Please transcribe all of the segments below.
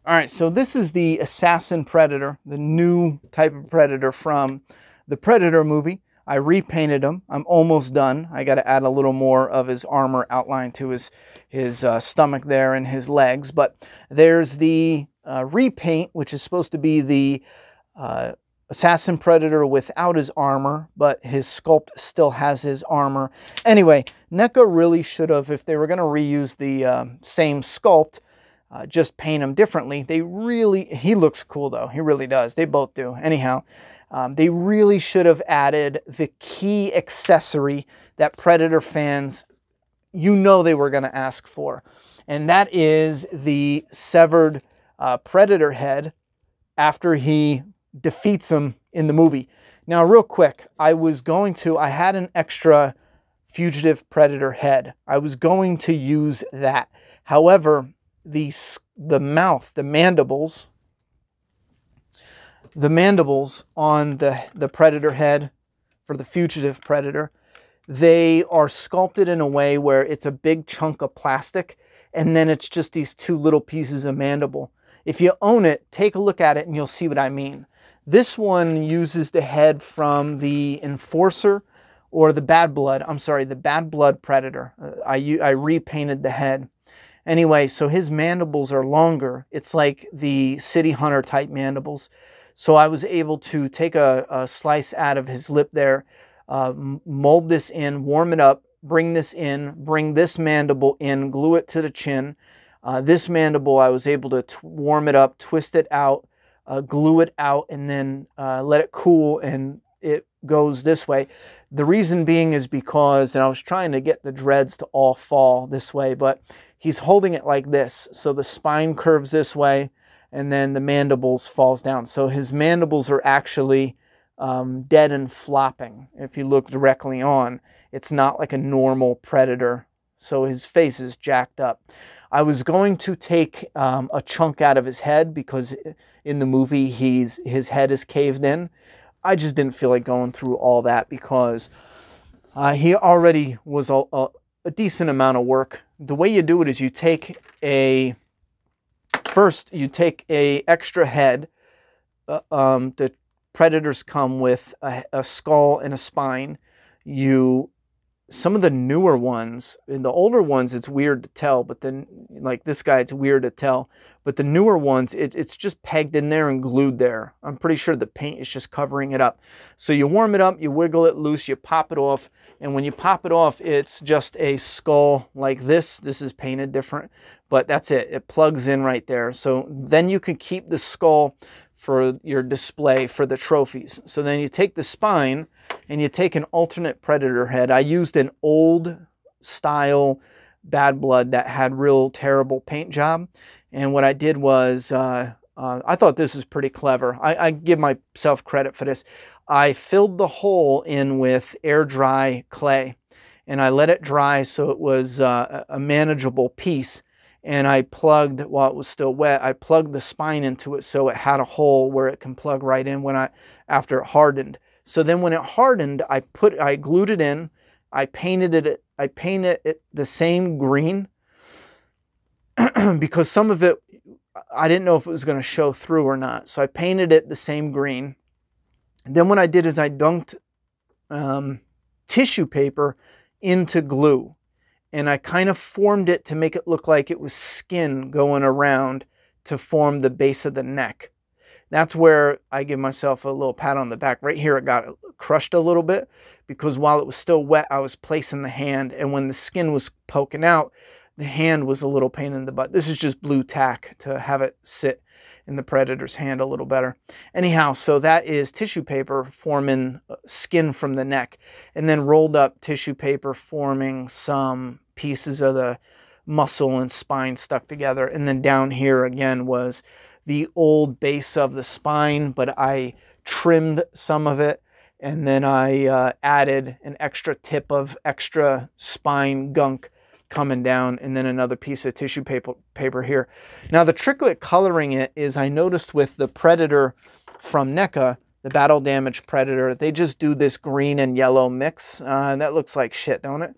All right, so this is the Assassin Predator, the new type of Predator from the Predator movie. I repainted him. I'm almost done. I got to add a little more of his armor outline to his stomach there and his legs. But there's the repaint, which is supposed to be the Assassin Predator without his armor, but his sculpt still has his armor. Anyway, NECA really should have, if they were going to reuse the same sculpt, just paint him differently. He looks cool though. He really does. They both do. Anyhow, they really should have added the key accessory that Predator fans, they were going to ask for. And that is the severed Predator head after he defeats him in the movie. Now, real quick, I had an extra fugitive Predator head. I was going to use that. However, the mouth, the mandibles on the Predator head for the fugitive Predator, they are sculpted in a way where it's a big chunk of plastic and then it's just these two little pieces of mandible. If you own it, take a look at it and you'll see what I mean. This one uses the head from the Enforcer or the Bad Blood Predator. I repainted the head. Anyway, so his mandibles are longer. It's like the City Hunter type mandibles. So I was able to take a slice out of his lip there, mold this in, warm it up, bring this mandible in, glue it to the chin. This mandible, I was able to warm it up, twist it out, glue it out, and then let it cool, and it goes this way. The reason being is because, and I was trying to get the dreads to all fall this way, but he's holding it like this. So the spine curves this way, and then the mandibles falls down. So his mandibles are actually dead and flopping. If you look directly on, it's not like a normal Predator. So his face is jacked up. I was going to take a chunk out of his head because in the movie his head is caved in. I just didn't feel like going through all that because he already was a decent amount of work. The way you do it is you take a extra head. The Predators come with a skull and a spine. Some of the newer ones, in the older ones, it's weird to tell, but then like this guy, it's weird to tell. But the newer ones, it's just pegged in there and glued there. I'm pretty sure the paint is just covering it up. So you warm it up, you wiggle it loose, you pop it off, and when you pop it off, it's just a skull like this. This is painted different, but that's it. It plugs in right there. So then you can keep the skull for your display for the trophies. So then you take the spine and you take an alternate Predator head. I used an old style Bad Blood that had real terrible paint job. And what I did was, I thought this was pretty clever. I give myself credit for this. I filled the hole in with air dry clay and I let it dry so it was a manageable piece. And I plugged, while it was still wet, I plugged the spine into it so it had a hole where it can plug right in after it hardened. So then when it hardened, I glued it in, I painted it the same green because some of it, I didn't know if it was going to show through or not. So I painted it the same green. And then what I did is I dunked tissue paper into glue. And I kind of formed it to make it look like it was skin going around to form the base of the neck. That's where I give myself a little pat on the back. Right here it got crushed a little bit because while it was still wet, I was placing the hand. And when the skin was poking out, the hand was a little pain in the butt. This is just blue tack to have it sit in the Predator's hand a little better. Anyhow, so that is tissue paper forming skin from the neck, and then rolled up tissue paper forming some pieces of the muscle and spine stuck together. And then down here again was the old base of the spine, but I trimmed some of it, and then I added an extra tip of extra spine gunk coming down, and then another piece of tissue paper here. Now the trick with coloring it is I noticed with the Predator from NECA, the Battle Damage Predator, they just do this green and yellow mix. That looks like shit, don't it?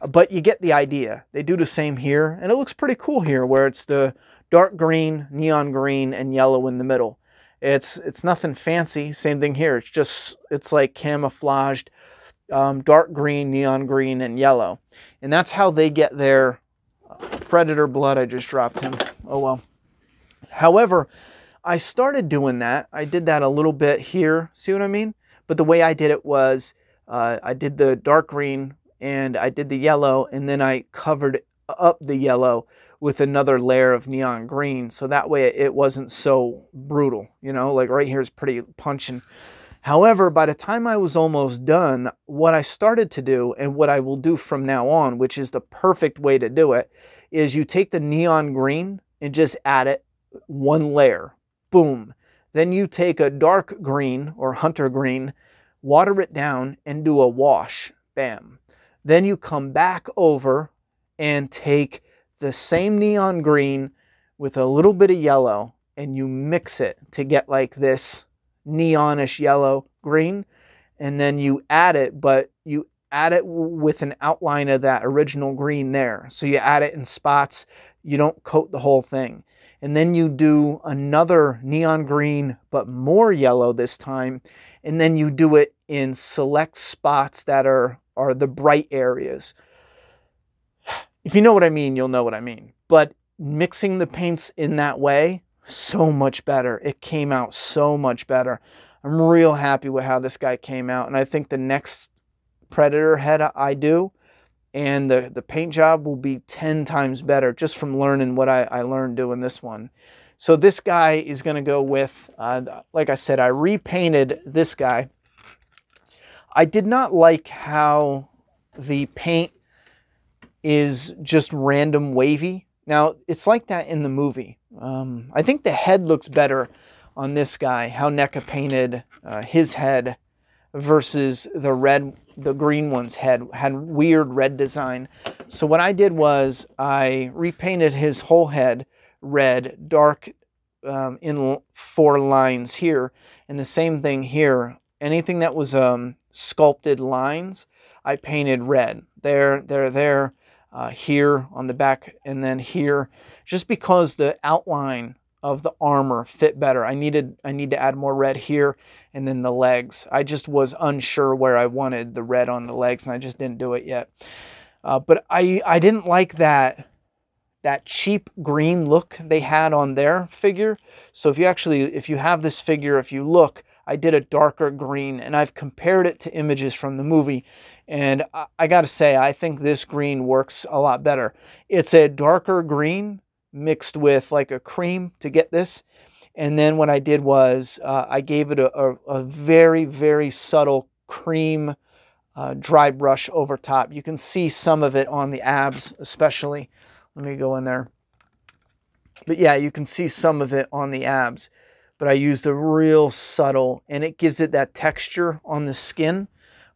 But you get the idea. They do the same here, and it looks pretty cool here where it's the dark green, neon green, and yellow in the middle. It's nothing fancy. Same thing here. It's like camouflaged dark green, neon green, and yellow. And that's how they get their Predator blood. I just dropped him. Oh well. However, I started doing that. I did that a little bit here. See what I mean? But the way I did it was I did the dark green and I did the yellow, and then I covered up the yellow with another layer of neon green. So that way it wasn't so brutal. You know, like right here is pretty punching. However, by the time I was almost done, what I started to do, and what I will do from now on, which is the perfect way to do it, is you take the neon green and just add it one layer. Boom. Then you take a dark green or hunter green, water it down, and do a wash. Bam. Then you come back over and take the same neon green with a little bit of yellow, and you mix it to get like this neonish yellow green, and then you add it, but you add it with an outline of that original green there. So you add it in spots. You don't coat the whole thing. And then you do another neon green, but more yellow this time. And then you do it in select spots that are the bright areas. If you know what I mean, you'll know what I mean. But mixing the paints in that way, so much better. It came out so much better. I'm real happy with how this guy came out. And I think the next Predator head I do, and the paint job will be 10 times better just from learning what I learned doing this one. So this guy is going to go with, like I said, I repainted this guy. I did not like how the paint is just random wavy. Now, it's like that in the movie. I think the head looks better on this guy, how NECA painted his head versus the green one's head had weird red design. So what I did was I repainted his whole head red, dark in 4 lines here, and the same thing here. Anything that was sculpted lines, I painted red. There, here on the back, and then here, just because the outline of the armor fit better. I need to add more red here, and then the legs. I just was unsure where I wanted the red on the legs, and I just didn't do it yet. But I didn't like that cheap green look they had on their figure. So if you have this figure, if you look, I did a darker green, and I've compared it to images from the movie. And I got to say, I think this green works a lot better. It's a darker green mixed with like a cream to get this. And then what I did was I gave it a very, very subtle cream dry brush over top. You can see some of it on the abs especially. Let me go in there. But yeah, you can see some of it on the abs. But I used a real subtle, and it gives it that texture on the skin.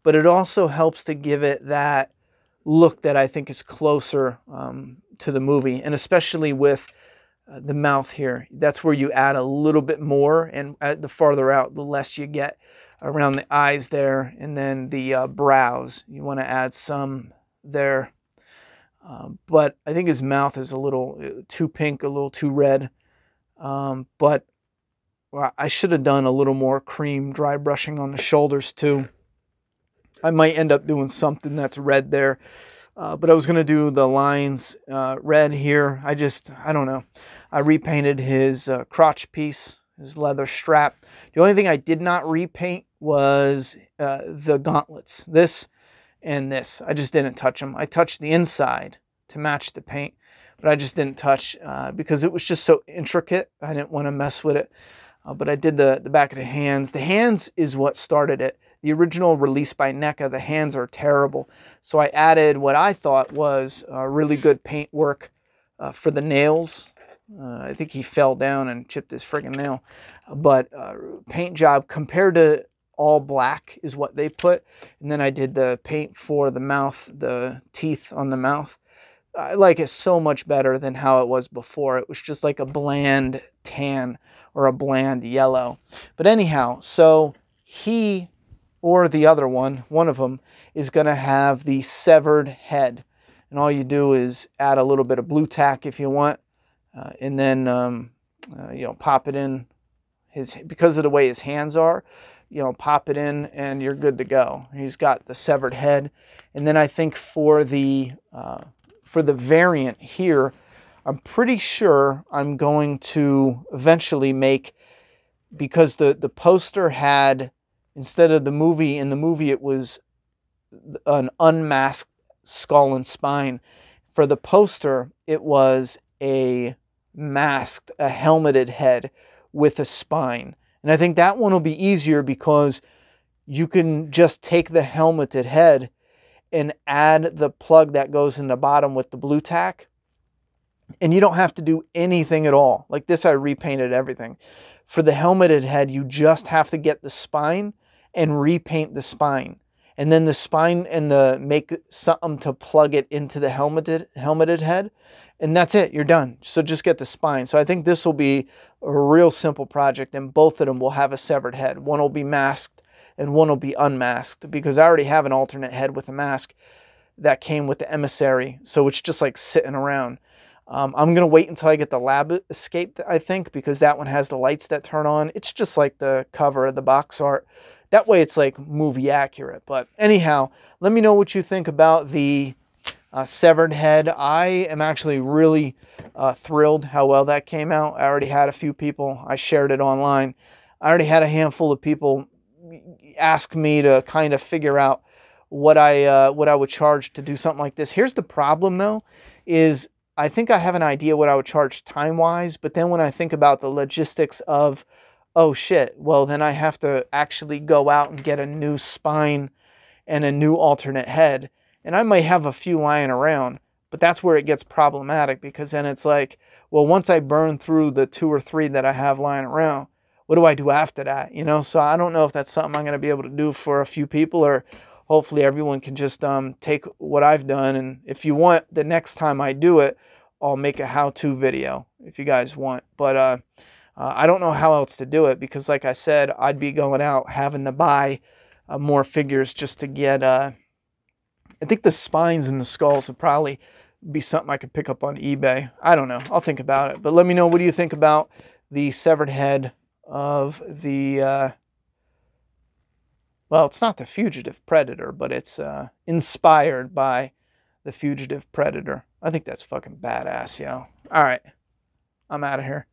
But it also helps to give it that look that I think is closer to the movie. And especially with the mouth here, that's where you add a little bit more. And the farther out, the less you get around the eyes there. And then the brows, you want to add some there. But I think his mouth is a little too pink, a little too red. But I should have done a little more cream dry brushing on the shoulders too. I might end up doing something that's red there. But I was going to do the lines red here. I don't know. I repainted his crotch piece, his leather strap. The only thing I did not repaint was the gauntlets. This and this. I just didn't touch them. I touched the inside to match the paint, but I just didn't touch because it was just so intricate. I didn't want to mess with it. But I did the back of the hands. The hands is what started it. The original release by NECA, the hands are terrible. So I added what I thought was really good paint work for the nails. I think he fell down and chipped his friggin' nail. But paint job compared to all black is what they put. And then I did the paint for the mouth, the teeth on the mouth. I like it so much better than how it was before. It was just like a bland tan or a bland yellow. But anyhow, so he or the other one of them is going to have the severed head. And all you do is add a little bit of blue tack if you want. And then, you know, pop it in because of the way his hands are, you know, pop it in and you're good to go. He's got the severed head. And then I think for the variant here, I'm pretty sure I'm going to eventually make, because the poster had, instead of the movie, in the movie it was an unmasked skull and spine. For the poster, it was a masked, a helmeted head with a spine. And I think that one will be easier because you can just take the helmeted head and add the plug that goes in the bottom with the blue tack. And you don't have to do anything at all. Like this, I repainted everything. For the helmeted head, you just have to get the spine and repaint the spine. And then the spine and make something to plug it into the helmeted head. And that's it, you're done. So just get the spine. So I think this will be a real simple project, and both of them will have a severed head. One will be masked and one will be unmasked, because I already have an alternate head with a mask that came with the emissary. So it's just like sitting around. I'm going to wait until I get the lab escape, I think, because that one has the lights that turn on. It's just like the cover of the box art. That way it's like movie accurate. But anyhow, let me know what you think about the severed head. I am actually really thrilled how well that came out. I already had a few people. I shared it online. I already had a handful of people ask me to kind of figure out what I would charge to do something like this. Here's the problem though, is I think I have an idea what I would charge time-wise, but then when I think about the logistics of, oh shit, well then I have to actually go out and get a new spine and a new alternate head. And I might have a few lying around, but that's where it gets problematic, because then it's like, well, once I burn through the 2 or 3 that I have lying around, what do I do after that? You know, so I don't know if that's something I'm going to be able to do for a few people, or hopefully everyone can just take what I've done. And if you want, the next time I do it, I'll make a how-to video if you guys want. But I don't know how else to do it, because like I said, I'd be going out having to buy more figures just to get, I think the spines and the skulls would probably be something I could pick up on eBay. I don't know. I'll think about it. But let me know, what do you think about the severed head of the, well, it's not the Fugitive Predator, but it's inspired by the Fugitive Predator. I think that's fucking badass, yo. All right. I'm out of here.